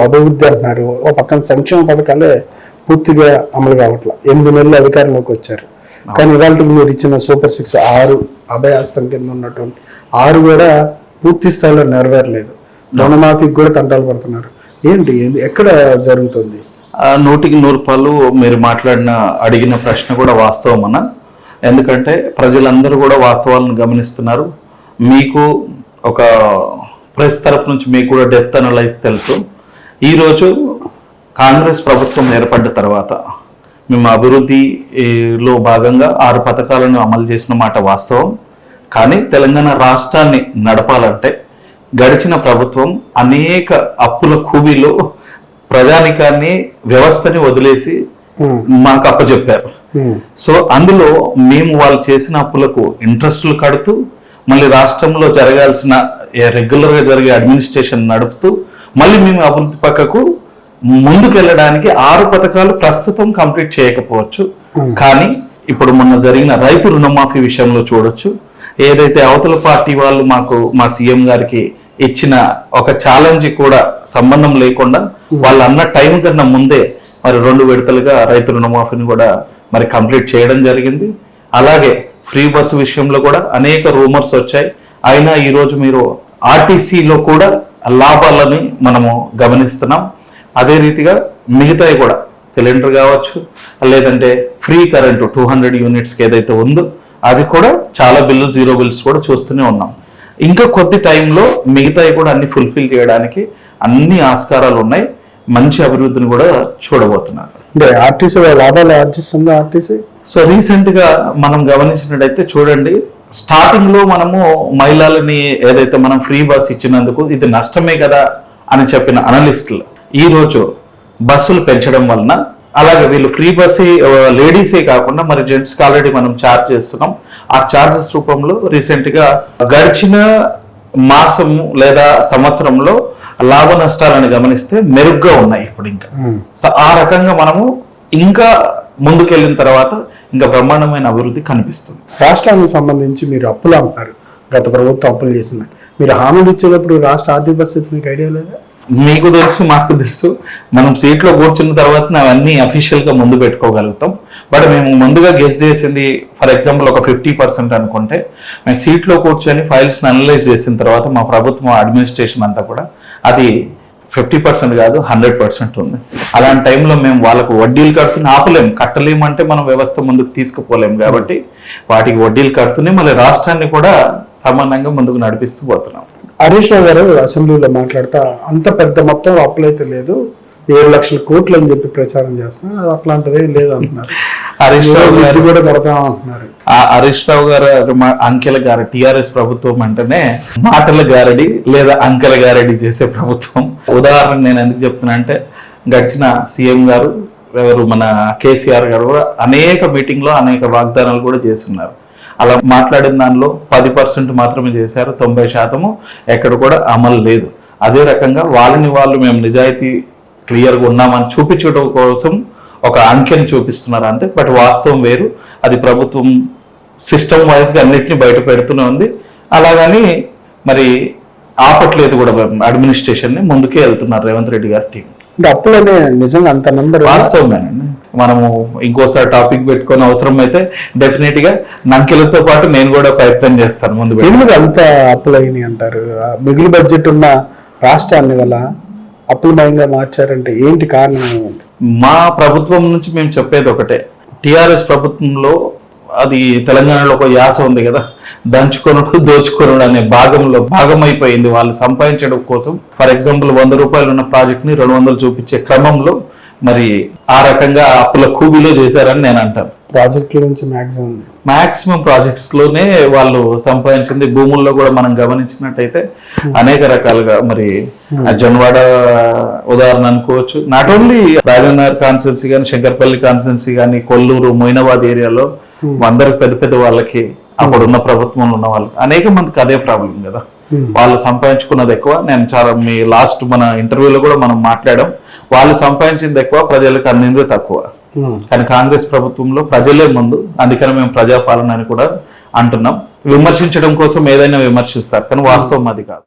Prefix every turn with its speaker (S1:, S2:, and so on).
S1: అభివృద్ధి అంటున్నారు, ఒక పక్కన సంక్షేమ పథకాలే పూర్తిగా అమలు కావట్ల. 8 నెలలు అధికారంలోకి వచ్చారు, కానీ ఇవాళ మీరు ఇచ్చిన సూపర్ 6 6 అభయాస్తం కింద ఉన్నటువంటి 6 కూడా పూర్తి స్థాయిలో నెరవేరలేదు. రుణమాఫీకి కూడా తంటాలు పడుతున్నారు. ఏంటి ఎక్కడ జరుగుతుంది?
S2: 100కి 100 మీరు అడిగిన ప్రశ్న కూడా వాస్తవం అన్న. ఎందుకంటే ప్రజలందరూ కూడా వాస్తవాలను గమనిస్తున్నారు. మీకు ఒక ప్రెస్ తరపు నుంచి మీకు కూడా డెప్త్ అనలైజ్ తెలుసు. ఈరోజు కాంగ్రెస్ ప్రభుత్వం ఏర్పడ్డ తర్వాత మేము అభివృద్ధిలో భాగంగా 6 పథకాలను అమలు చేసిన మాట వాస్తవం. కానీ తెలంగాణ రాష్ట్రాన్ని నడపాలంటే గడిచిన ప్రభుత్వం అనేక అప్పుల కూబీలో ప్రజానికాన్ని వ్యవస్థని వదిలేసి మాకు అప్పచెప్పారు. సో అందులో మేము వాళ్ళు చేసిన అప్పులకు ఇంట్రెస్టులు కడుతూ మళ్ళీ రాష్ట్రంలో జరగాల్సిన రెగ్యులర్గా జరిగే అడ్మినిస్ట్రేషన్ నడుపుతూ మళ్ళీ మేము అభివృద్ధి పక్కకు ముందుకెళ్ళడానికి 6 పథకాలు ప్రస్తుతం కంప్లీట్ చేయకపోవచ్చు. కానీ ఇప్పుడు మొన్న జరిగిన రైతు రుణమాఫీ విషయంలో చూడొచ్చు, ఏదైతే అవతల పార్టీ వాళ్ళు మా సీఎం గారికి ఇచ్చిన ఒక ఛాలెంజ్ కూడా సంబంధం లేకుండా వాళ్ళు అన్న టైం కన్నా ముందే మరి 2 విడతలుగా రైతు రుణమాఫీని కూడా మరి కంప్లీట్ చేయడం జరిగింది. అలాగే ఫ్రీ బస్సు విషయంలో కూడా అనేక రూమర్స్ వచ్చాయి. అయినా ఈరోజు మీరు ఆర్టీసీలో కూడా లాభాలని మనము గమనిస్తున్నాం. అదే రీతిగా మిగతాయి కూడా సిలిండర్ కావచ్చు, లేదంటే ఫ్రీ కరెంటు 200 యూనిట్స్కి ఏదైతే ఉందో అది కూడా చాలా బిల్లు 0 బిల్స్ కూడా చూస్తూనే ఉన్నాం. ఇంకా కొద్ది టైంలో మిగతాయి కూడా అన్ని ఫుల్ఫిల్ చేయడానికి అన్ని ఆస్కారాలు ఉన్నాయి. మంచి అభివృద్ధిని కూడా చూడబోతున్నారు.
S1: అంటే ఆర్టీసీ లాభాలు ఆర్జిస్తుందా ఆర్టీసీ?
S2: సో రీసెంట్ గా మనం గమనించినట్టయితే చూడండి, స్టార్టింగ్ లో మనము మహిళలని ఏదైతే మనం ఫ్రీ బస్ ఇచ్చినందుకు ఇది నష్టమే కదా అని చెప్పిన అనలిస్టులు ఈ రోజు బస్సులు పెంచడం వలన, అలాగే వీళ్ళు ఫ్రీ బస్ లేడీసే కాకుండా మరి జెంట్స్కి ఆల్రెడీ మనం ఛార్జ్ చేస్తున్నాం. ఆ ఛార్జెస్ రూపంలో రీసెంట్ గా గడిచిన మాసం లేదా సంవత్సరంలో లాభ నష్టాలను గమనిస్తే మెరుగ్గా ఉన్నాయి. ఇప్పుడు ఇంకా ఆ రకంగా మనము ఇంకా ముందుకెళ్ళిన తర్వాత ఇంకా బ్రహ్మాండమైన అభివృద్ధి కనిపిస్తుంది.
S1: రాష్ట్రానికి సంబంధించి మీరు అప్పులు అంటారు, గత ప్రభుత్వం అప్పులు చేసింది. మీరు హామీలు ఇచ్చేటప్పుడు రాష్ట్ర ఆర్థిక పరిస్థితి మీకు ఐడియా లేదా?
S2: మీకు తెలుసు, మాకు తెలుసు. మనం సీట్లో కూర్చున్న తర్వాత అవన్నీ అఫీషియల్ గా ముందు పెట్టుకోగలుగుతాం. బట్ మేము ముందుగా గెస్ చేసింది ఫర్ ఎగ్జాంపుల్ ఒక 50% అనుకుంటే, మేము సీట్లో కూర్చొని ఫైల్స్ అనలైజ్ చేసిన తర్వాత మా ప్రభుత్వం అడ్మినిస్ట్రేషన్ అంతా కూడా అది 50% కాదు 100% ఉంది. అలాంటి టైంలో మేము వాళ్ళకు వడ్డీలు కడుతూనే ఆపలేము, కట్టలేమంటే మనం వ్యవస్థ ముందుకు తీసుకుపోలేము. కాబట్టి వాటికి వడ్డీలు కడుతూనే మళ్ళీ రాష్ట్రాన్ని కూడా సమానంగా ముందుకు నడిపిస్తూ పోతున్నాం.
S1: హరీష్ రావు గారు అసెంబ్లీలో మాట్లాడుతా అంత పెద్ద మొత్తం అప్పులైతే లేదు, 7 లక్షల కోట్లు అని చెప్పి ప్రచారం చేస్తున్నారు. అది అట్లాంటిదే లేదు అంటున్నారు.
S2: హరీష్ రావు గారు
S1: కూడా కడతాం అంటున్నారు.
S2: హరీష్ రావు గారు అంకెల గారు టీఆర్ఎస్ ప్రభుత్వం అంటేనే మాటల గారడి లేదా అంకెల గారడి చేసే ప్రభుత్వం. ఉదాహరణ నేను ఎందుకు చెప్తున్నా అంటే, గడిచిన సీఎం గారు ఎవరు మన కేసీఆర్ గారు కూడా అనేక మీటింగ్లో అనేక వాగ్దానాలు కూడా చేస్తున్నారు. అలా మాట్లాడిన దానిలో 10% మాత్రమే చేశారు, 90% ఎక్కడ కూడా అమలు లేదు. అదే రకంగా వాళ్ళు మేము నిజాయితీ క్లియర్గా ఉన్నామని చూపించడం కోసం ఒక అంకెని చూపిస్తున్నారు అంతే. బట్ వాస్తవం వేరు. అది ప్రభుత్వం సిస్టమ్ వైజ్గా అన్నిటిని బయట పెడుతూనే ఉంది. అలాగని మరి ఆపట్లేదు కూడా, అడ్మినిస్ట్రేషన్ని ముందుకే వెళ్తున్నారు రేవంత్ రెడ్డి గారి టీం.
S1: అప్పులనే నిజంగా అంత నంబర్
S2: వాస్తవమేనండి. మనము ఇంకోసారి టాపిక్ పెట్టుకొని అవసరం అయితే డెఫినెట్ గా నంకెలతో పాటు నేను కూడా ప్రయత్నం చేస్తాను ముందు.
S1: ఎందుకు అంత అప్పులు అయినాయి అంటారు? మిగులు బడ్జెట్ ఉన్న రాష్ట్రాన్ని వల్ల అప్పులమయంగా మార్చారంటే ఏంటి కారణం?
S2: మా ప్రభుత్వం నుంచి మేము చెప్పేది ఒకటే, టిఆర్ఎస్ ప్రభుత్వంలో అది తెలంగాణలో ఒక యాస ఉంది కదా, దంచుకొనుడు దోచుకొనుడు అనే భాగం అయిపోయింది. వాళ్ళు సంపాదించడం కోసం ఫర్ ఎగ్జాంపుల్ 100 రూపాయలు ఉన్న ప్రాజెక్ట్ ని 200 చూపించే క్రమంలో మరి ఆ రకంగా అప్పుల కూబీలో చేశారని నేను అంటాను.
S1: ప్రాజెక్టుల నుంచి
S2: మాక్సిమం ప్రాజెక్ట్స్ లోనే వాళ్ళు సంపాదించింది. భూముల్లో కూడా మనం గమనించినట్టయితే అనేక రకాలుగా మరి జన్వాడ ఉదాహరణ అనుకోవచ్చు. నాట్ ఓన్లీ రాజనగర్ కాన్స్టిట్యున్సీ కానీ, శంకర్పల్లి కాన్స్టిట్యున్సీ కానీ, కొల్లూరు, మొయినాబాద్ ఏరియాలో అందరికి పెద్ద వాళ్ళకి అప్పుడున్న ప్రభుత్వంలో ఉన్న వాళ్ళకి అనేక మందికి అదే ప్రాబ్లం కదా. వాళ్ళు సంపాదించుకున్నది ఎక్కువ. నేను చాలా మీ లాస్ట్ మన ఇంటర్వ్యూలో కూడా మనం మాట్లాడాం, వాళ్ళు సంపాదించింది ఎక్కువ, ప్రజలకు అందింది తక్కువ. కానీ కాంగ్రెస్ ప్రభుత్వంలో ప్రజలే ముందు, అందుకని మేము ప్రజాపాలన అని కూడా అంటున్నాం. విమర్శించడం కోసం ఏదైనా విమర్శిస్తారు, కానీ వాస్తవం అది కాదు.